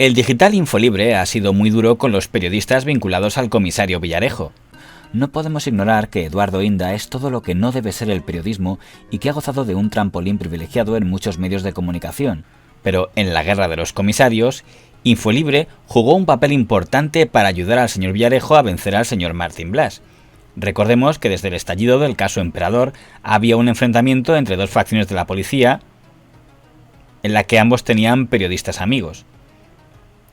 El digital Infolibre ha sido muy duro con los periodistas vinculados al comisario Villarejo. No podemos ignorar que Eduardo Inda es todo lo que no debe ser el periodismo y que ha gozado de un trampolín privilegiado en muchos medios de comunicación. Pero en la guerra de los comisarios, Infolibre jugó un papel importante para ayudar al señor Villarejo a vencer al señor Martín Blas. Recordemos que desde el estallido del caso Emperador había un enfrentamiento entre dos facciones de la policía en la que ambos tenían periodistas amigos.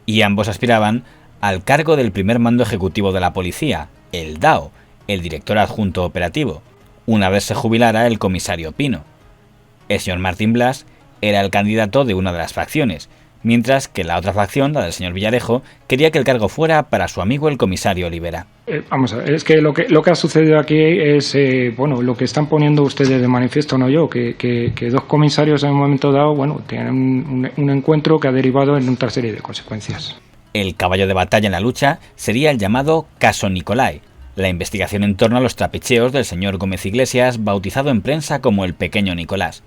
Y ambos aspiraban al cargo del primer mando ejecutivo de la policía, el DAO, el director adjunto operativo, una vez se jubilara el comisario Pino. El señor Martín Blas era el candidato de una de las facciones, mientras que la otra facción, la del señor Villarejo, quería que el cargo fuera para su amigo el comisario Olivera. Vamos a ver, es que lo que ha sucedido aquí es, lo que están poniendo ustedes de manifiesto, no yo, que dos comisarios en un momento dado, tienen un encuentro que ha derivado en otra serie de consecuencias. El caballo de batalla en la lucha sería el llamado caso Nicolai, la investigación en torno a los trapicheos del señor Gómez Iglesias, bautizado en prensa como el pequeño Nicolás.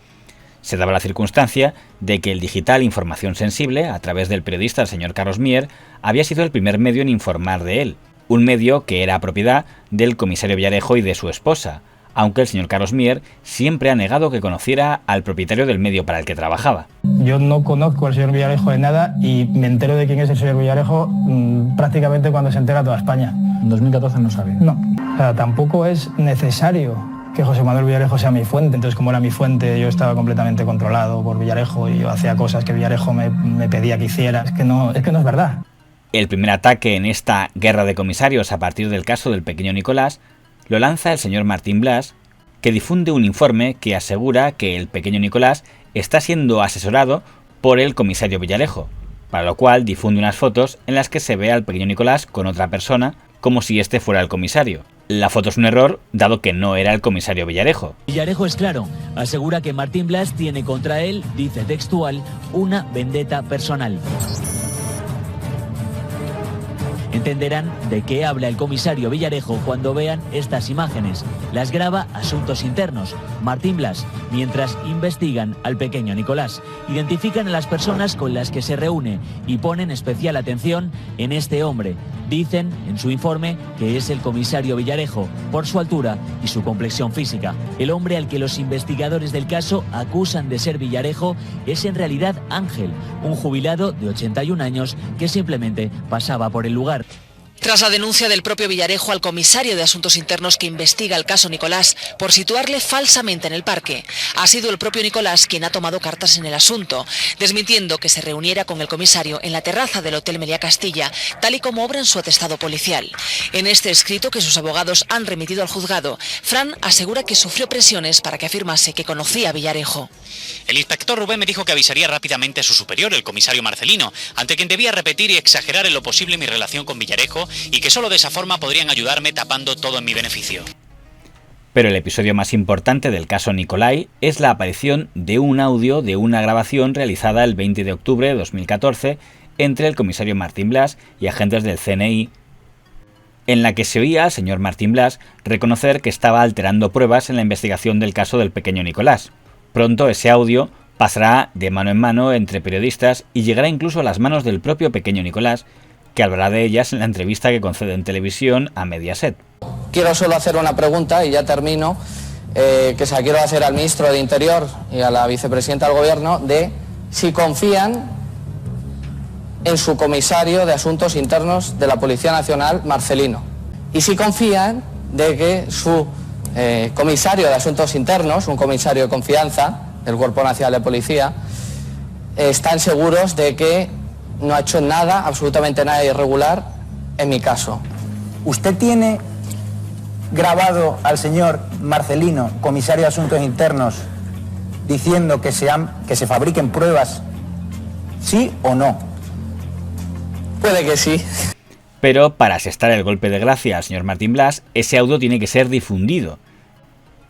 Se daba la circunstancia de que el digital Información Sensible, a través del periodista el señor Carlos Mier, había sido el primer medio en informar de él, un medio que era propiedad del comisario Villarejo y de su esposa, aunque el señor Carlos Mier siempre ha negado que conociera al propietario del medio para el que trabajaba. Yo no conozco al señor Villarejo de nada y me entero de quién es el señor Villarejo prácticamente cuando se entera toda España. En 2014 no sabía. No, o sea, tampoco es necesario que José Manuel Villarejo sea mi fuente, entonces como era mi fuente yo estaba completamente controlado por Villarejo y yo hacía cosas que Villarejo me pedía que hiciera, es que no es verdad. El primer ataque en esta guerra de comisarios a partir del caso del pequeño Nicolás lo lanza el señor Martín Blas, que difunde un informe que asegura que el pequeño Nicolás está siendo asesorado por el comisario Villarejo, para lo cual difunde unas fotos en las que se ve al pequeño Nicolás con otra persona, como si este fuera el comisario. La foto es un error, dado que no era el comisario Villarejo. Villarejo es claro, asegura que Martín Blas tiene contra él, dice textual, una vendetta personal. Entenderán de qué habla el comisario Villarejo cuando vean estas imágenes. Las graba Asuntos Internos, Martín Blas, mientras investigan al pequeño Nicolás. Identifican a las personas con las que se reúne y ponen especial atención en este hombre. Dicen en su informe que es el comisario Villarejo, por su altura y su complexión física. El hombre al que los investigadores del caso acusan de ser Villarejo es en realidad Ángel, un jubilado de 81 años que simplemente pasaba por el lugar. Tras la denuncia del propio Villarejo al comisario de Asuntos Internos que investiga el caso Nicolás por situarle falsamente en el parque, ha sido el propio Nicolás quien ha tomado cartas en el asunto, desmintiendo que se reuniera con el comisario en la terraza del Hotel Meliá Castilla, tal y como obra en su atestado policial. En este escrito que sus abogados han remitido al juzgado, Fran asegura que sufrió presiones para que afirmase que conocía a Villarejo. El inspector Rubén me dijo que avisaría rápidamente a su superior, el comisario Marcelino, ante quien debía repetir y exagerar en lo posible mi relación con Villarejo y que solo de esa forma podrían ayudarme tapando todo en mi beneficio. Pero el episodio más importante del caso Nicolai es la aparición de un audio de una grabación realizada el 20 de octubre de 2014 entre el comisario Martín Blas y agentes del CNI, en la que se oía al señor Martín Blas reconocer que estaba alterando pruebas en la investigación del caso del pequeño Nicolás. Pronto ese audio pasará de mano en mano entre periodistas y llegará incluso a las manos del propio pequeño Nicolás, que hablará de ellas en la entrevista que concede en televisión a Mediaset. Quiero solo hacer una pregunta y ya termino, que se la quiero hacer al ministro de Interior y a la vicepresidenta del Gobierno, de si confían en su comisario de Asuntos Internos de la Policía Nacional, Marcelino, y si confían de que su comisario de Asuntos Internos, un comisario de confianza del Cuerpo Nacional de Policía, están seguros de que no ha hecho nada, absolutamente nada irregular en mi caso. ¿Usted tiene grabado al señor Marcelino, comisario de Asuntos Internos, diciendo que se fabriquen pruebas, sí o no? Puede que sí. Pero para asestar el golpe de gracia al señor Martín Blas, ese audio tiene que ser difundido.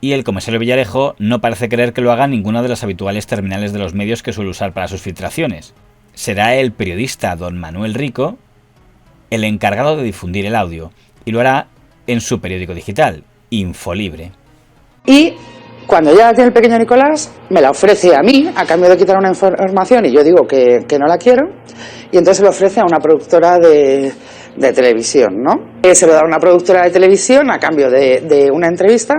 Y el comisario Villarejo no parece querer que lo haga ninguna de las habituales terminales de los medios que suele usar para sus filtraciones. Será el periodista don Manuel Rico el encargado de difundir el audio, y lo hará en su periódico digital, Infolibre. Y cuando llega aquí el pequeño Nicolás, me la ofrece a mí, a cambio de quitar una información, y yo digo que no la quiero, y entonces se lo ofrece a una productora de televisión, ¿no? Se lo da a una productora de televisión a cambio de una entrevista.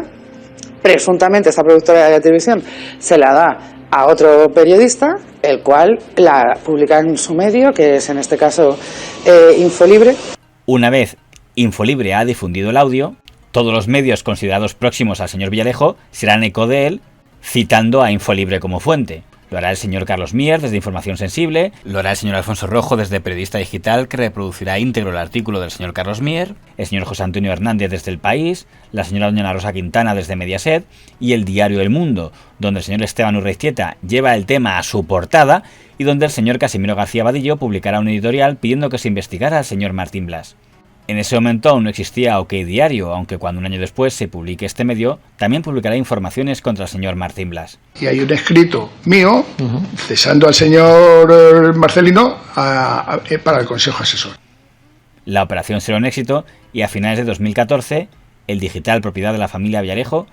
Presuntamente esta productora de televisión se la da a otro periodista, el cual la publica en su medio, que es en este caso Infolibre. Una vez Infolibre ha difundido el audio, todos los medios considerados próximos al señor Villarejo se harán eco de él, citando a Infolibre como fuente. Lo hará el señor Carlos Mier desde Información Sensible, lo hará el señor Alfonso Rojo desde Periodista Digital, que reproducirá íntegro el artículo del señor Carlos Mier, el señor José Antonio Hernández desde El País, la señora doña Ana Rosa Quintana desde Mediaset y el diario El Mundo, donde el señor Esteban Urreiztieta lleva el tema a su portada y donde el señor Casimiro García Vadillo publicará un editorial pidiendo que se investigara al señor Martín Blas. En ese momento aún no existía OK Diario, aunque cuando un año después se publique este medio, también publicará informaciones contra el señor Martín Blas. Y hay un escrito mío cesando al señor Marcelino para el Consejo Asesor. La operación será un éxito y a finales de 2014, el Digital, propiedad de la familia Villarejo,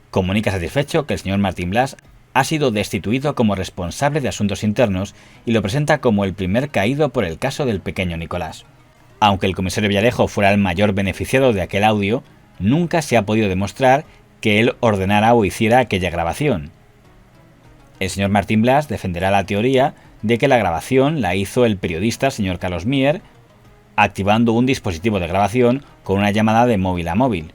comunica satisfecho que el señor Martín Blas ha sido destituido como responsable de asuntos internos y lo presenta como el primer caído por el caso del pequeño Nicolás. Aunque el comisario Villarejo fuera el mayor beneficiado de aquel audio, nunca se ha podido demostrar que él ordenara o hiciera aquella grabación. El señor Martín Blas defenderá la teoría de que la grabación la hizo el periodista señor Carlos Mier, activando un dispositivo de grabación con una llamada de móvil a móvil.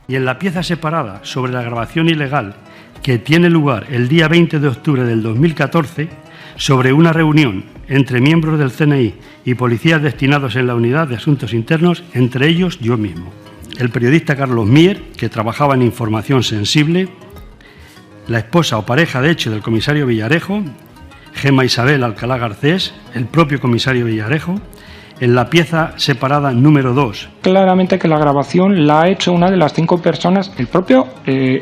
Y en la pieza separada sobre la grabación ilegal que tiene lugar el día 20 de octubre del 2014, sobre una reunión entre miembros del CNI y policías destinados en la Unidad de Asuntos Internos, entre ellos yo mismo, el periodista Carlos Mier, que trabajaba en Información Sensible, la esposa o pareja de hecho del comisario Villarejo, Gemma Isabel Alcalá Garcés, el propio comisario Villarejo, en la pieza separada número 2. Claramente que la grabación la ha hecho una de las 5 personas, el propio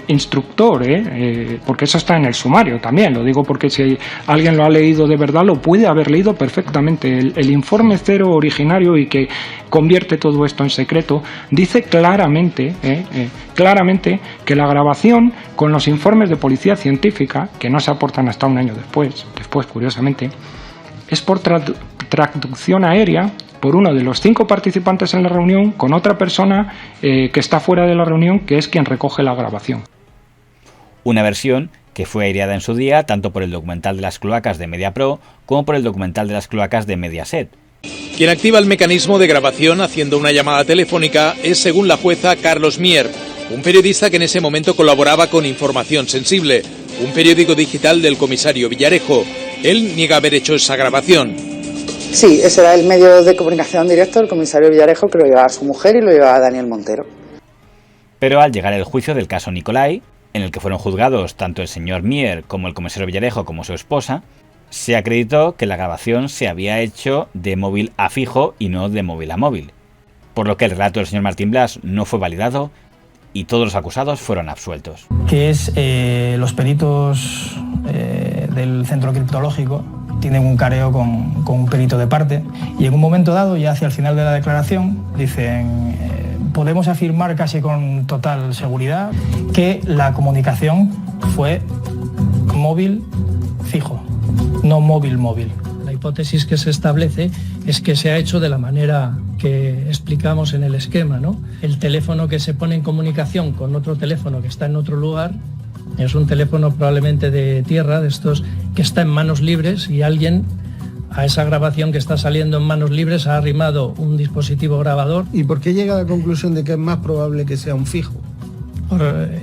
instructor, porque eso está en el sumario también, lo digo porque si alguien lo ha leído de verdad, lo puede haber leído perfectamente. El informe cero originario y que convierte todo esto en secreto, dice claramente que la grabación con los informes de policía científica, que no se aportan hasta un año después curiosamente, es por traducción aérea por uno de los 5 participantes en la reunión con otra persona que está fuera de la reunión, que es quien recoge la grabación. Una versión que fue aireada en su día tanto por el documental de las cloacas de Mediapro como por el documental de las cloacas de Mediaset. Quien activa el mecanismo de grabación haciendo una llamada telefónica es, según la jueza, Carlos Mier, un periodista que en ese momento colaboraba con Información Sensible, un periódico digital del comisario Villarejo. Él niega haber hecho esa grabación. Sí, ese era el medio de comunicación directo del comisario Villarejo, que lo llevaba a su mujer y lo llevaba a Daniel Montero. Pero al llegar el juicio del caso Nicolai, en el que fueron juzgados tanto el señor Mier como el comisario Villarejo como su esposa, se acreditó que la grabación se había hecho de móvil a fijo y no de móvil a móvil, por lo que el relato del señor Martín Blas no fue validado y todos los acusados fueron absueltos. Que es los peritos del centro criptológico tienen un careo con un perito de parte y en un momento dado, ya hacia el final de la declaración, dicen podemos afirmar casi con total seguridad que la comunicación fue móvil fijo, no móvil. La hipótesis que se establece es que se ha hecho de la manera que explicamos en el esquema, ¿no? El teléfono que se pone en comunicación con otro teléfono que está en otro lugar es un teléfono probablemente de tierra, de estos que está en manos libres, y alguien a esa grabación que está saliendo en manos libres ha arrimado un dispositivo grabador. ¿Y por qué llega a la conclusión de que es más probable que sea un fijo?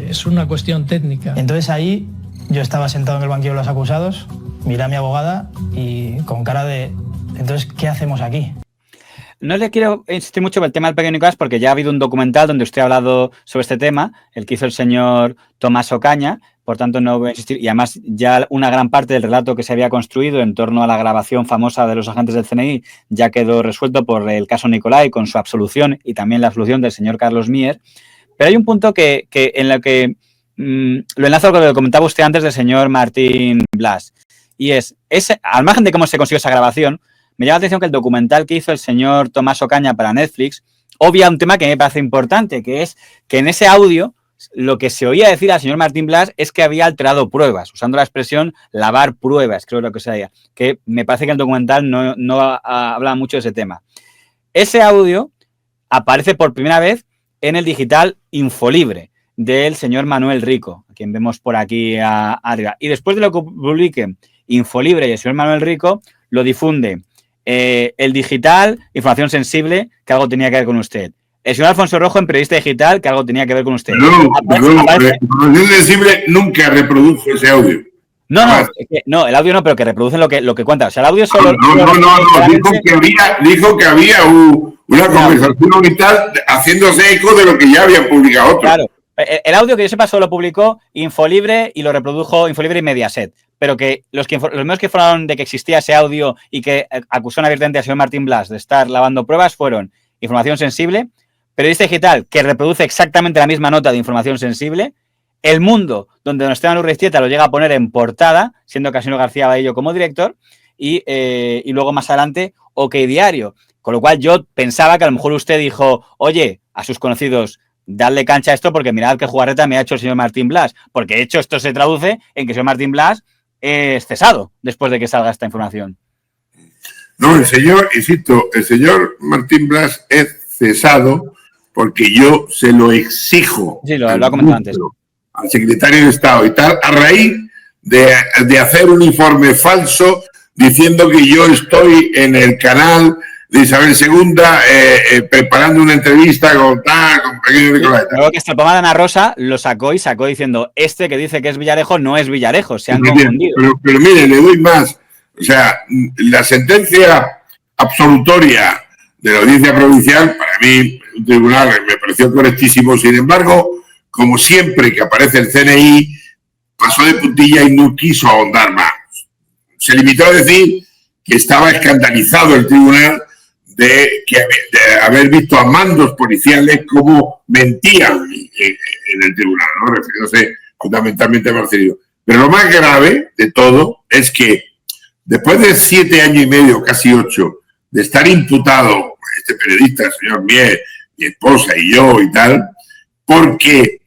Es una cuestión técnica. Entonces ahí yo estaba sentado en el banquillo de los acusados, miré a mi abogada y con cara de entonces, ¿qué hacemos aquí? No le quiero insistir mucho en el tema del pequeño Nicolás porque ya ha habido un documental donde usted ha hablado sobre este tema, el que hizo el señor Tomás Ocaña, por tanto no voy a insistir. Y además ya una gran parte del relato que se había construido en torno a la grabación famosa de los agentes del CNI ya quedó resuelto por el caso Nicolai con su absolución y también la absolución del señor Carlos Mier. Pero hay un punto que en lo que lo enlazo con lo que comentaba usted antes del señor Martín Blas. Y al margen de cómo se consiguió esa grabación, me llama la atención que el documental que hizo el señor Tomás Ocaña para Netflix obvia un tema que me parece importante, que es que en ese audio lo que se oía decir al señor Martín Blas es que había alterado pruebas, usando la expresión lavar pruebas, creo que sea, que me parece que el documental no habla mucho de ese tema. Ese audio aparece por primera vez en el digital Infolibre del señor Manuel Rico, a quien vemos por aquí arriba. Y después de lo que publique Infolibre y el señor Manuel Rico, lo difunde el digital Información Sensible, que algo tenía que ver con usted. El señor Alfonso Rojo en Periodista Digital, que algo tenía que ver con usted. Información Sensible nunca reprodujo ese audio. No, el audio no, pero que reproducen lo que cuenta. O sea, el audio solo... Dijo que había una conversación y tal, haciéndose eco de lo que ya habían publicado otros. Claro. El audio que yo sepa solo publicó Infolibre y lo reprodujo Infolibre y Mediaset. Pero que los medios que informaron de que existía ese audio y que acusaron abiertamente al señor Martín Blas de estar lavando pruebas fueron Información Sensible, Periodista Digital, que reproduce exactamente la misma nota de Información Sensible, El Mundo, donde don Esteban Urreiztieta lo llega a poner en portada, siendo Casino García Baello como director, y luego más adelante OK Diario. Con lo cual yo pensaba que a lo mejor usted dijo, oye, a sus conocidos, dadle cancha a esto porque mirad qué jugarreta me ha hecho el señor Martín Blas. Porque de hecho esto se traduce en que el señor Martín Blas es cesado después de que salga esta información. No, el señor Martín Blas es cesado porque yo se lo exijo. Sí, lo ha comentado antes. Al secretario de Estado y tal, a raíz de hacer un informe falso diciendo que yo estoy en el canal de Isabel II preparando una entrevista con Pequeño Nicolás. Creo que esta pomada Ana Rosa lo sacó diciendo, este que dice que es Villarejo no es Villarejo, se han confundido. Pero mire, le doy más. O sea, la sentencia absolutoria de la audiencia provincial, para mí, un tribunal me pareció correctísimo. Sin embargo, como siempre que aparece el CNI, pasó de puntilla y no quiso ahondar más. Se limitó a decir que estaba escandalizado el tribunal de haber visto a mandos policiales como mentían en el tribunal, ¿no? Refiriéndose fundamentalmente a Marcelino. Pero lo más grave de todo es que después de 7 años y medio, casi 8, de estar imputado, este periodista, el señor Mier, mi esposa y yo y tal, porque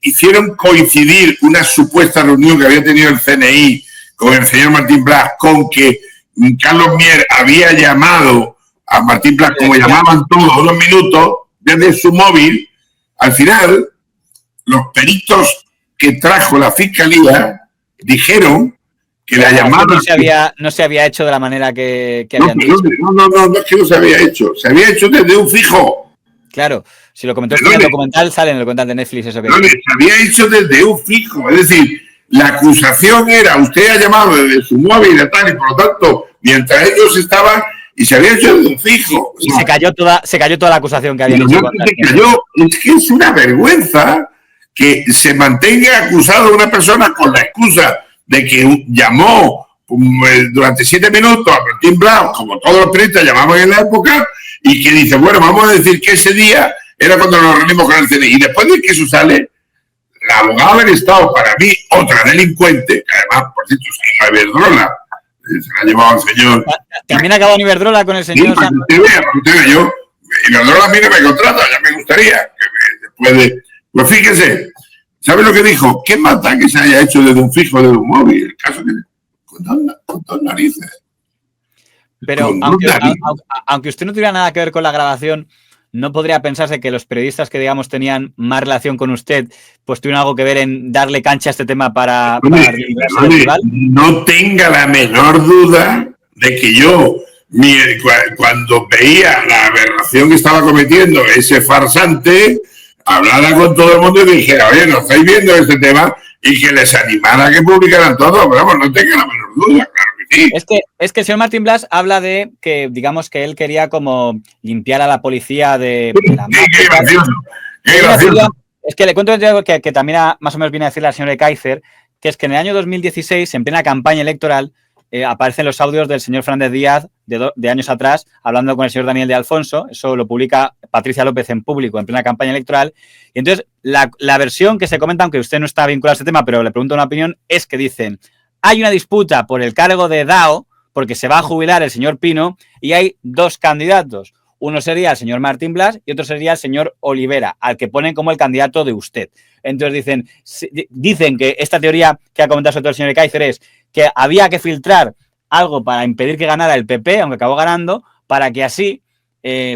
hicieron coincidir una supuesta reunión que había tenido el CNI con el señor Martín Blas, con que Carlos Mier había llamado a Martín Blas, como llamaban todos, unos minutos, desde su móvil. Al final, los peritos que trajo la Fiscalía dijeron que la llamada... No se había hecho de la manera que habían dicho. No, es que no se había hecho. Se había hecho desde un fijo. Claro, si lo comentó en el documental, sale en el documental de Netflix eso que... No, se había hecho desde un fijo. Es decir, la acusación era, usted ha llamado desde su móvil y tal, y por lo tanto, mientras ellos estaban... Y se había hecho desde un fijo. Y se cayó toda la acusación que habían hecho. Es que es una vergüenza que se mantenga acusado una persona con la excusa de que llamó durante 7 minutos a Martín Blas, como todos los periodistas llamaban en la época, y que dice, bueno, vamos a decir que ese día era cuando nos reunimos con el CNI. Y después de que eso sale, la abogada del Estado, para mí, otra delincuente, que además, por cierto, se llama Iberdrola, se la ha llevado al señor. ¿También ha acabado en Iberdrola con el señor? Sí, para que usted vea, yo, Iberdrola a mí no me contrata, ya me gustaría, después de... Pues fíjese, ¿sabe lo que dijo? ¿Qué más da que se haya hecho desde un fijo, desde un móvil? El caso que... Con dos narices. Pero aunque usted no tuviera nada que ver con la grabación, ¿no podría pensarse que los periodistas que, digamos, tenían más relación con usted, pues tuvieron algo que ver en darle cancha a este tema para no tenga la menor duda de que yo, cuando veía la aberración que estaba cometiendo ese farsante, hablara con todo el mundo y dijera, oye, ¿no estáis viendo este tema? Y que les animara a que publicaran todo. Pero vamos, no tenga la menor duda, claro que sí. Es que el señor Martín Blas habla de que, digamos, que él quería como limpiar a la policía de la mafia. Qué gracioso. Es que le cuento que también más o menos viene a decirle al señor Ekaizer, que es que en el año 2016, en plena campaña electoral, aparecen los audios del señor Fernández Díaz de años atrás, hablando con el señor Daniel de Alfonso. Eso lo publica Patricia López en público en plena campaña electoral. Y entonces, la versión que se comenta, aunque usted no está vinculado a este tema, pero le pregunto una opinión, es que dicen, hay una disputa por el cargo de DAO, porque se va a jubilar el señor Pino, y hay 2 candidatos. Uno sería el señor Martín Blas y otro sería el señor Olivera, al que ponen como el candidato de usted. Entonces dicen que esta teoría que ha comentado sobre todo el señor Ekaizer es que había que filtrar algo para impedir que ganara el PP, aunque acabó ganando, para que así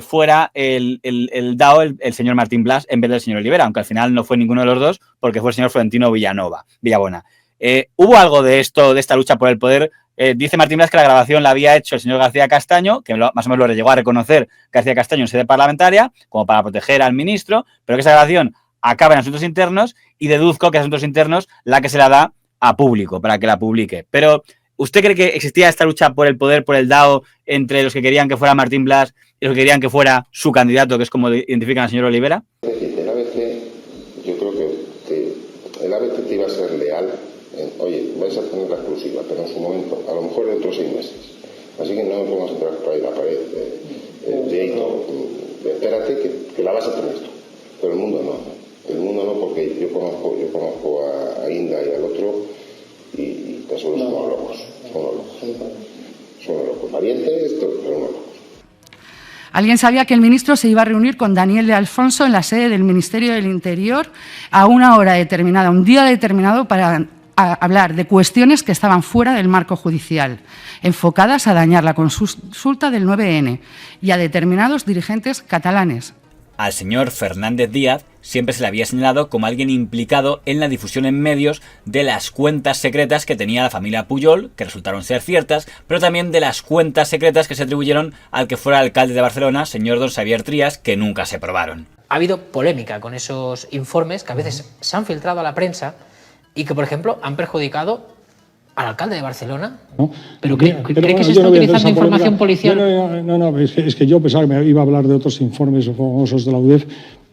fuera el dado el señor Martín Blas en vez del señor Olivera, aunque al final no fue ninguno de los dos porque fue el señor Florentino Villabuena. ¿Hubo algo de esto, de esta lucha por el poder? Dice Martín Blas que la grabación la había hecho el señor García Castaño, que más o menos lo llegó a reconocer García Castaño en sede parlamentaria, como para proteger al ministro, pero que esa grabación acaba en asuntos internos y deduzco que es asuntos internos la que se la da a público, para que la publique. Pero, ¿usted cree que existía esta lucha por el poder, por el DAO, entre los que querían que fuera Martín Blas y los que querían que fuera su candidato, que es como identifican al señor Olivera? El ABC, yo creo que el ABC te iba a ser leal. Oye, vais a tener la exclusiva, pero en su momento, a lo mejor dentro de 6 meses. Así que no me pongas a entrar por ahí la pared. Espérate que la vas a tener tú. Pero el mundo no. El mundo no, porque yo conozco a Inda y al otro y te aseguro son unos locos. Son unos locos. Valientes, pero unos locos. Alguien sabía que el ministro se iba a reunir con Daniel de Alfonso en la sede del Ministerio del Interior a una hora determinada, un día determinado para hablar de cuestiones que estaban fuera del marco judicial, enfocadas a dañar la consulta del 9N y a determinados dirigentes catalanes. Al señor Fernández Díaz siempre se le había señalado como alguien implicado en la difusión en medios de las cuentas secretas que tenía la familia Pujol, que resultaron ser ciertas, pero también de las cuentas secretas que se atribuyeron al que fuera alcalde de Barcelona, señor don Xavier Trías, que nunca se probaron. Ha habido polémica con esos informes que a veces se han filtrado a la prensa y que, por ejemplo, han perjudicado al alcalde de Barcelona. ¿No? ¿Pero cree que se está utilizando información policial? No, es que yo pensaba que me iba a hablar de otros informes famosos de la UDEF,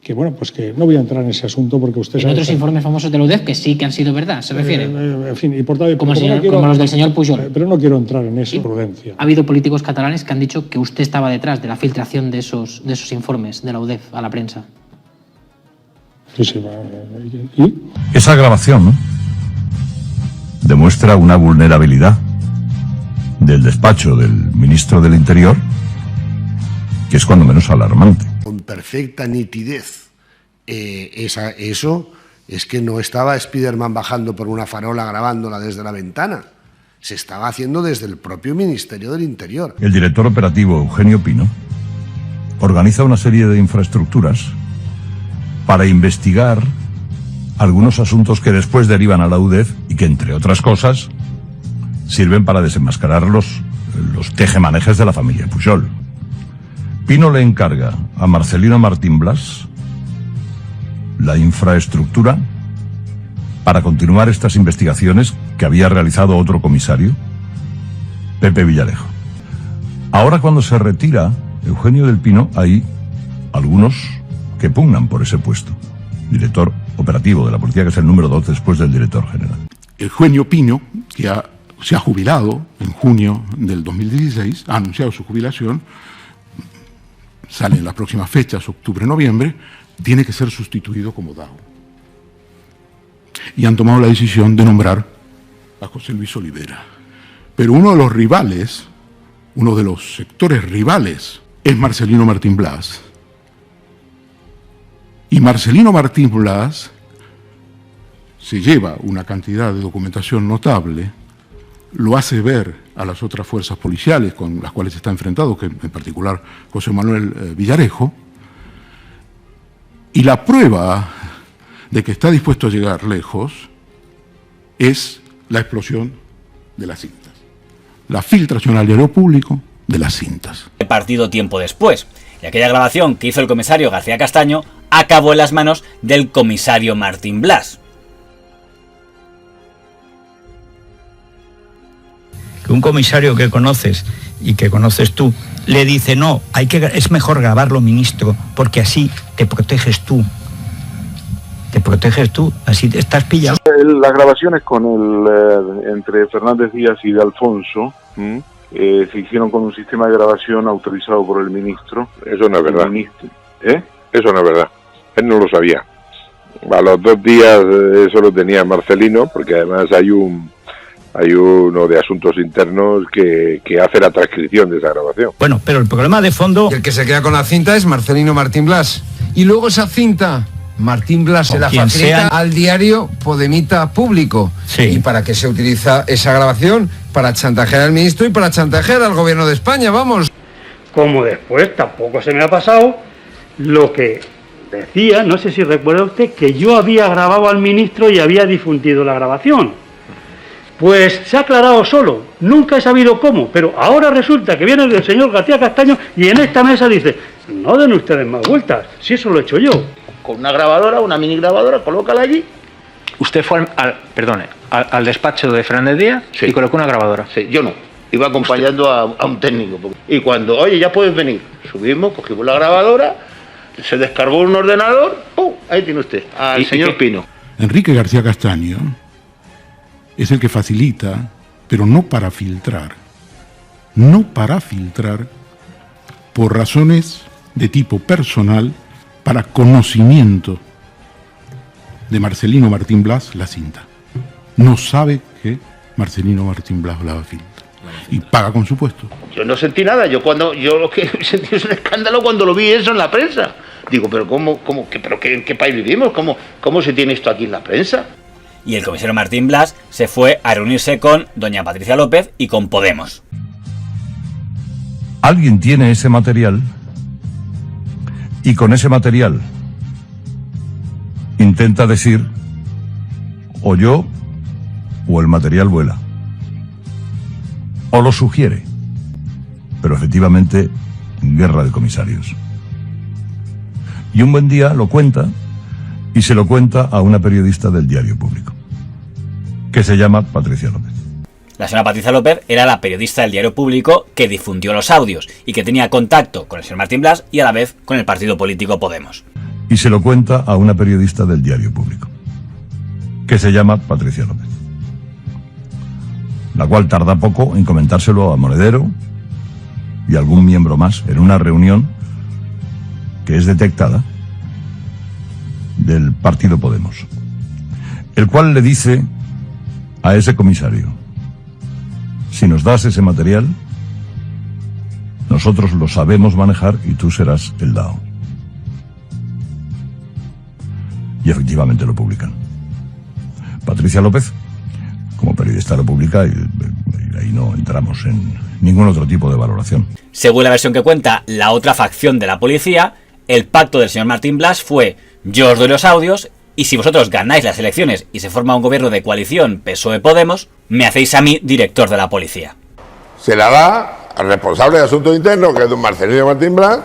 que bueno, pues que no voy a entrar en ese asunto porque usted sabe... En otros informes famosos de la UDEF que sí que han sido verdad, ¿se refiere? En fin, y por tal, como los del señor Pujol. Pero no quiero entrar en eso, prudencia. Ha habido políticos catalanes que han dicho que usted estaba detrás de la filtración de esos informes de la UDEF a la prensa. Sí, ¿y? Esa grabación, ¿no?, demuestra una vulnerabilidad del despacho del ministro del Interior que es cuando menos alarmante. Con perfecta nitidez. Eso es que no estaba Spiderman bajando por una farola grabándola desde la ventana. Se estaba haciendo desde el propio Ministerio del Interior. El director operativo Eugenio Pino organiza una serie de infraestructuras para investigar algunos asuntos que después derivan a la UDEF y que, entre otras cosas, sirven para desenmascarar los tejemanejes de la familia Pujol. Pino le encarga a Marcelino Martín Blas la infraestructura para continuar estas investigaciones que había realizado otro comisario, Pepe Villarejo. Ahora, cuando se retira Eugenio del Pino, hay algunos que pugnan por ese puesto. Director operativo de la policía, que es el número 2 después del director general. Eugenio Pino, que se ha jubilado en junio del 2016, ha anunciado su jubilación, sale en las próximas fechas, octubre-noviembre, tiene que ser sustituido como DAO. Y han tomado la decisión de nombrar a José Luis Olivera. Pero uno de los rivales, uno de los sectores rivales, es Marcelino Martín Blas. Y Marcelino Martín Blas se lleva una cantidad de documentación notable, lo hace ver a las otras fuerzas policiales con las cuales está enfrentado, que en particular José Manuel Villarejo, y la prueba de que está dispuesto a llegar lejos es la explosión de las cintas, la filtración al diario público de las cintas. Partido tiempo después, y aquella grabación que hizo el comisario García Castaño acabó en las manos del comisario Martín Blas. Que un comisario que conoces y que conoces tú le dice no, es mejor grabarlo, ministro, porque así te proteges tú. Te proteges tú, así te estás pillado. Las grabaciones entre Fernández Díaz y de Alfonso se hicieron con un sistema de grabación autorizado por el ministro. Eso no es verdad. Eso no es verdad. Él no lo sabía. A los 2 días eso lo tenía Marcelino, porque además hay un hay uno de asuntos internos que hace la transcripción de esa grabación. Bueno, pero el problema de fondo... El que se queda con la cinta es Marcelino Martín Blas. Y luego esa cinta, Martín Blas se la facilita al diario Podemita Público. Sí. ¿Y para qué se utiliza esa grabación? Para chantajear al ministro y para chantajear al gobierno de España, vamos. Como después tampoco se me ha pasado lo que decía, no sé si recuerda usted, que yo había grabado al ministro y había difundido la grabación. Pues se ha aclarado solo, nunca he sabido cómo, pero ahora resulta que viene el señor García Castaño y en esta mesa dice, no den ustedes más vueltas, si eso lo he hecho yo. Con una grabadora, una mini grabadora, colócala allí. ¿Usted fue al despacho de Fernández Díaz y colocó una grabadora? Sí, yo no, iba acompañando a un técnico. Y cuando, oye, ya puedes venir, subimos, cogimos la grabadora, se descargó un ordenador, ¡pum! Ahí tiene usted, al señor Pino. Enrique García Castaño es el que facilita, pero no para filtrar, por razones de tipo personal, para conocimiento de Marcelino Martín Blas, la cinta. No sabe que Marcelino Martín Blas la filtra y paga con su puesto. Yo no sentí nada, yo lo que sentí es un escándalo cuando lo vi eso en la prensa. Digo, pero ¿en qué país vivimos? ¿Cómo se tiene esto aquí en la prensa? Y el comisario Martín Blas se fue a reunirse con doña Patricia López y con Podemos. Alguien tiene ese material y con ese material intenta decir o yo o el material vuela. O lo sugiere. Pero efectivamente, guerra de comisarios. Y un buen día lo cuenta y se lo cuenta a una periodista del Diario Público, que se llama Patricia López. La señora Patricia López era la periodista del Diario Público que difundió los audios y que tenía contacto con el señor Martín Blas y a la vez con el partido político Podemos. Y se lo cuenta a una periodista del Diario Público, que se llama Patricia López, la cual tarda poco en comentárselo a Monedero y algún miembro más en una reunión que es detectada del partido Podemos, el cual le dice a ese comisario: si nos das ese material, nosotros lo sabemos manejar y tú serás el dao. Y efectivamente lo publican. Patricia López, como periodista, lo publica y ahí no entramos en ningún otro tipo de valoración. Según la versión que cuenta la otra facción de la policía, el pacto del señor Martín Blas fue: yo os doy los audios y si vosotros ganáis las elecciones y se forma un gobierno de coalición PSOE-Podemos, me hacéis a mí director de la policía. Se la da al responsable de Asuntos Internos, que es don Marcelino Martín Blas,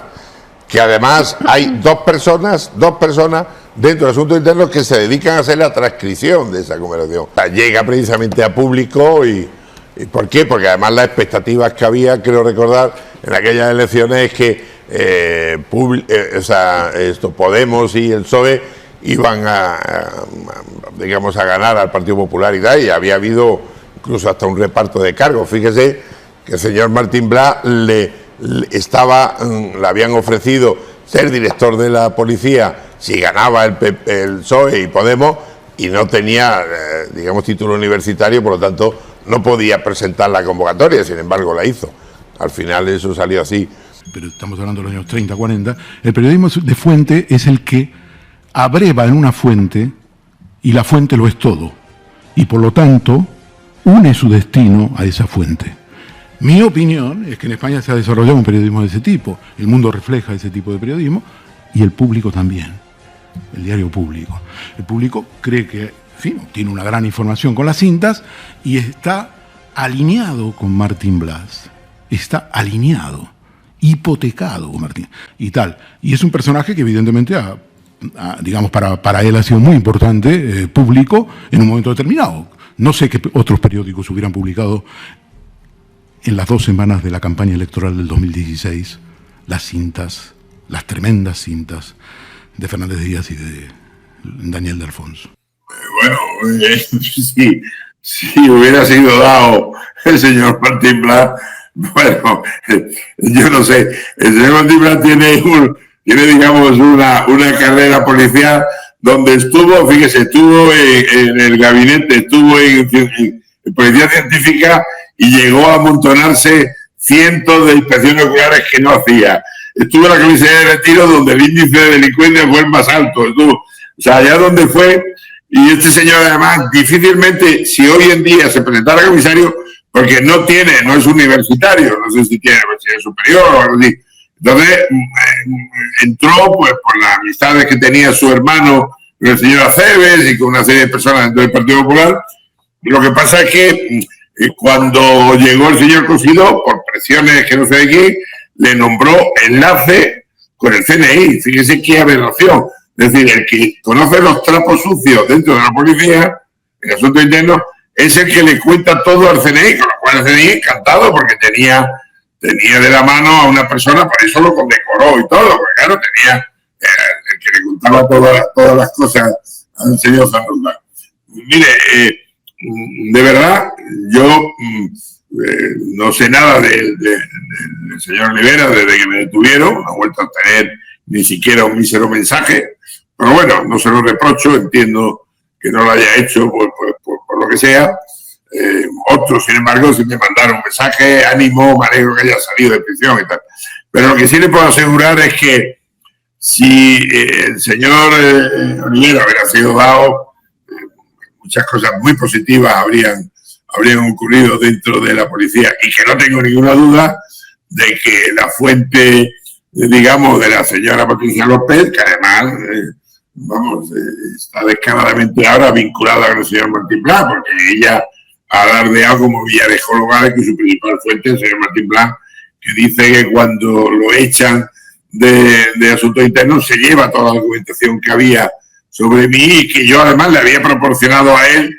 que además hay dos personas dentro de Asuntos Internos que se dedican a hacer la transcripción de esa conversación. O sea, llega precisamente a público y ¿por qué? Porque además las expectativas que había, creo recordar, en aquellas elecciones es que Podemos y el PSOE iban a ganar al Partido Popular y tal, y había habido incluso hasta un reparto de cargos. Fíjese que el señor Martín Blas le habían ofrecido ser director de la policía si ganaba el PSOE y Podemos, y no tenía, título universitario, por lo tanto no podía presentar la convocatoria, sin embargo la hizo. Al final eso salió así. Pero estamos hablando de los años 30, 40, el periodismo de fuente es el que abreva en una fuente y la fuente lo es todo. Y por lo tanto, une su destino a esa fuente. Mi opinión es que en España se ha desarrollado un periodismo de ese tipo. El mundo refleja ese tipo de periodismo y el público también. El Diario Público. El público cree que, en fin, tiene una gran información con las cintas y está alineado con Martín Blas. Está alineado, hipotecado con Martín y tal. Y es un personaje que evidentemente para él ha sido muy importante, público, en un momento determinado. No sé qué otros periódicos hubieran publicado en las 2 semanas de la campaña electoral del 2016 las cintas, las tremendas cintas de Fernández Díaz y de Daniel de Alfonso. Bueno, si hubiera sido dado el señor Martín Blas, bueno, yo no sé, el señor Martín Blas tiene una carrera policial donde estuvo, fíjese, estuvo en el gabinete, estuvo en policía científica y llegó a amontonarse cientos de inspecciones oculares que no hacía. Estuvo en la comisaría de Retiro, donde el índice de delincuencia fue el más alto. O sea, allá donde fue, y este señor además difícilmente, si hoy en día se presentara comisario, porque no es universitario, no sé si tiene bachiller superior o algo así. Entonces entró pues por las amistades que tenía su hermano con el señor Aceves y con una serie de personas dentro del Partido Popular. Y lo que pasa es que cuando llegó el señor Cosidó, por presiones que no sé de qué, le nombró enlace con el CNI. Fíjese qué aberración. Es decir, el que conoce los trapos sucios dentro de la policía, el asunto interno, es el que le cuenta todo al CNI, con lo cual el CNI encantado porque tenía de la mano a una persona, por eso lo condecoró y todo, porque claro, tenía el que le contaba todas las cosas al señor Zanrula. Mire, de verdad, yo no sé nada del señor Rivera desde que me detuvieron, no he vuelto a tener ni siquiera un mísero mensaje, pero bueno, no se lo reprocho, entiendo que no lo haya hecho por lo que sea. Otros, sin embargo, sí me mandaron un mensaje, ánimo, me alegro que haya salido de prisión y tal. Pero lo que sí le puedo asegurar es que si el señor Rivera hubiera sido dado, muchas cosas muy positivas habrían ocurrido dentro de la policía, y que no tengo ninguna duda de que la fuente, digamos, de la señora Patricia López, que además está descaradamente ahora vinculada con el señor Martín Blas, porque ella ha alardeado como villarejóloga que su principal fuente es el señor Martín Blas, que dice que cuando lo echan de asuntos internos se lleva toda la documentación que había sobre mí y que yo además le había proporcionado a él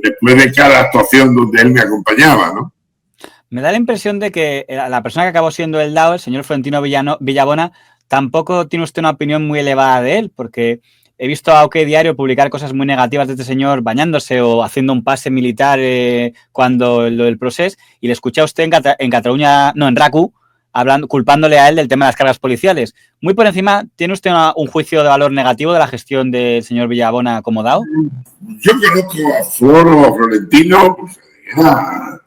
después de cada actuación donde él me acompañaba, ¿no? Me da la impresión de que la persona que acabó siendo el DAO, el señor Florentino Villabona, tampoco tiene usted una opinión muy elevada de él, porque he visto a OK Diario publicar cosas muy negativas de este señor bañándose o haciendo un pase militar cuando lo del procés, y le escuché a usted en Cataluña, no, en RACU, culpándole a él del tema de las cargas policiales. Muy por encima, ¿tiene usted un juicio de valor negativo de la gestión del señor Villabona como DAO? Yo conozco a Florentino, pues era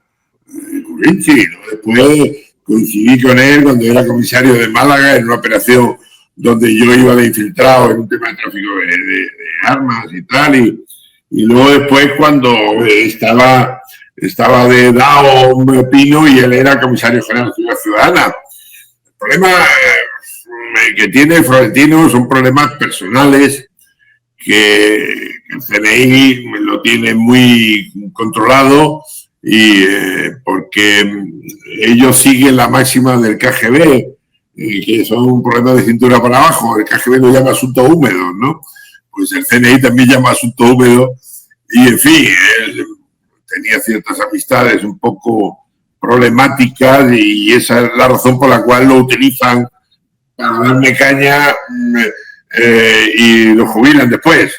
Curinchi, ¿no? Después coincidí con él cuando era comisario de Málaga en una operación donde yo iba de infiltrado en un tema de tráfico de armas y tal, y luego después cuando estaba de DAO Pino y él era comisario general de Seguridad Ciudadana. El problema que tiene Florentino son problemas personales que el CNI lo tiene muy controlado, y porque ellos siguen la máxima del KGB, que son un problema de cintura para abajo. El KGB lo llama asuntos húmedos, ¿no? Pues el CNI también llama asuntos húmedos, y en fin, él tenía ciertas amistades un poco problemáticas, y esa es la razón por la cual lo utilizan para darme caña, y lo jubilan después,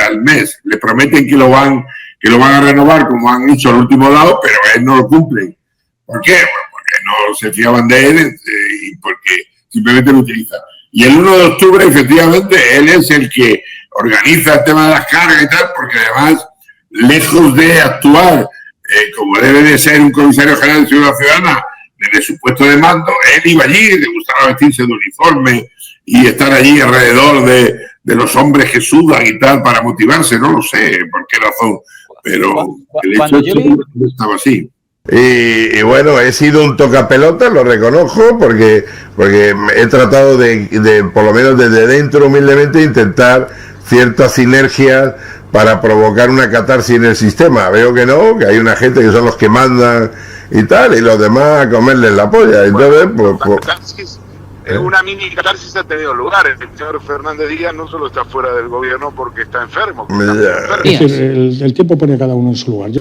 al mes. Le prometen que lo van a renovar como han hecho al último lado, pero él no lo cumple. ¿Por qué? Bueno, porque no se fiaban de él y porque simplemente lo utilizan. Y el 1 de octubre, efectivamente, él es el que organiza el tema de las cargas y tal, porque además, lejos de actuar como debe de ser un comisario general de Seguridad Ciudadana desde su puesto de mando, él iba allí, le gustaba vestirse de uniforme y estar allí alrededor de los hombres que sudan y tal para motivarse. No lo sé por qué razón, pero el hecho es que estaba así. Y bueno, he sido un tocapelota, lo reconozco, porque he tratado de por lo menos desde dentro humildemente intentar ciertas sinergias para provocar una catarsis en el sistema. Veo que no, que hay una gente que son los que mandan y tal, y los demás a comerles la polla. Entonces, una mini catarsis ha tenido lugar. El señor Fernández Díaz no solo está fuera del gobierno porque está enfermo. Es decir, el tiempo pone a cada uno en su lugar.